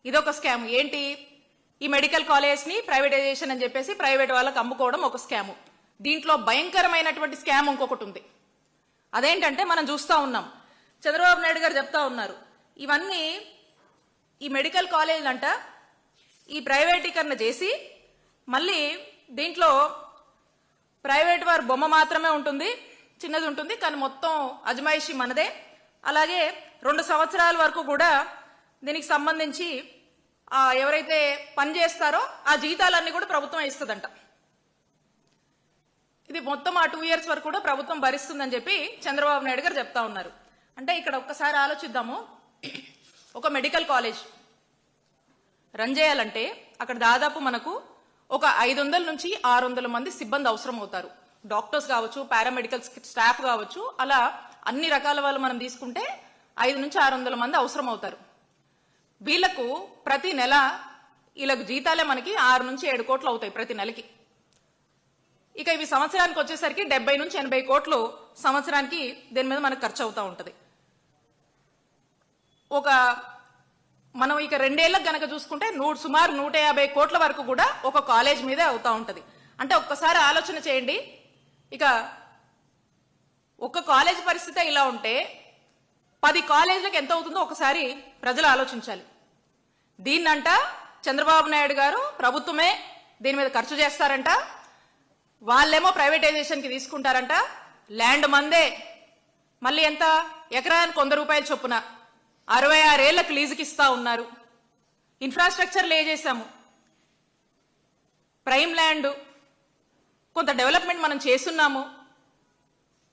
ఇదొక స్కామ్. ఏంటి? ఈ మెడికల్ కాలేజ్ని ప్రైవేటైజేషన్ అని చెప్పేసి ప్రైవేట్ వాళ్ళకి అమ్ముకోవడం ఒక స్కాము. దీంట్లో భయంకరమైనటువంటి స్కామ్ ఇంకొకటి ఉంది. అదేంటంటే మనం చూస్తూ ఉన్నాం, చంద్రబాబు నాయుడు గారు చెప్తా ఉన్నారు, ఇవన్నీ ఈ మెడికల్ కాలేజ్ అంట ఈ ప్రైవేటీకరణ చేసి మళ్ళీ దీంట్లో ప్రైవేట్ వారి బొమ్మ మాత్రమే ఉంటుంది, చిన్నది ఉంటుంది, కానీ మొత్తం అజమాయిషి మనదే. అలాగే 2 సంవత్సరాల వరకు కూడా దీనికి సంబంధించి ఎవరైతే పని చేస్తారో ఆ జీతాలన్నీ కూడా ప్రభుత్వం ఇస్తుందంట. ఇది మొత్తం ఆ 2 years వరకు కూడా ప్రభుత్వం భరిస్తుందని చెప్పి చంద్రబాబు నాయుడు గారు చెప్తా ఉన్నారు. అంటే ఇక్కడ ఒక్కసారి ఆలోచిద్దాము, ఒక మెడికల్ కాలేజ్ రన్ చేయాలంటే అక్కడ దాదాపు మనకు ఒక 500 నుంచి 600 మంది సిబ్బంది అవసరం అవుతారు. డాక్టర్స్ కావచ్చు, పారామెడికల్ స్టాఫ్ కావచ్చు, అలా అన్ని రకాల వాళ్ళు మనం తీసుకుంటే 5 నుంచి 600 మంది అవసరం అవుతారు. వీళ్లకు ప్రతి నెల వీళ్ళకు జీతాలే మనకి 6 నుంచి 7 కోట్లు అవుతాయి ప్రతి నెలకి. ఇక ఇవి సంవత్సరానికి వచ్చేసరికి 70 నుంచి 80 కోట్లు సంవత్సరానికి దీని మీద మనకు ఖర్చు అవుతూ ఉంటుంది. మనం ఇక 2 ఏళ్లకు గనక చూసుకుంటే సుమారు 150 కోట్ల వరకు కూడా ఒక కాలేజ్ మీదే అవుతా ఉంటది. అంటే ఒక్కసారి ఆలోచన చేయండి, ఇక ఒక్క కాలేజ్ పరిస్థితి ఇలా ఉంటే 10 కాలేజీలకు ఎంత అవుతుందో ఒకసారి ప్రజలు ఆలోచించాలి. దీన్నంట చంద్రబాబు నాయుడు గారు ప్రభుత్వమే దీని మీద ఖర్చు చేస్తారంట, వాళ్ళేమో ప్రైవేటైజేషన్కి తీసుకుంటారంట. ల్యాండ్ మందే, మళ్ళీ ఎంత ఎకరానికి 100 రూపాయల చొప్పున 66 ఏళ్లకు లీజుకి ఇస్తా ఉన్నారు. ఇన్ఫ్రాస్ట్రక్చర్ లే చేశాము, ప్రైమ్ ల్యాండ్, కొంత డెవలప్మెంట్ మనం చేస్తున్నాము.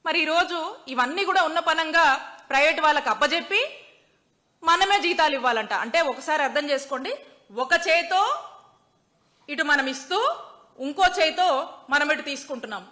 మరి ఈరోజు ఇవన్నీ కూడా ఉన్న పనంగా ప్రైవేట్ వాళ్ళకి అప్పజెప్పి మనమే జీతాలు ఇవ్వాలంట. అంటే ఒకసారి అర్థం చేసుకోండి, ఒక చేతో ఇటు మనం ఇస్తూ ఇంకో చేతో మనం ఇటు తీసుకుంటున్నాం.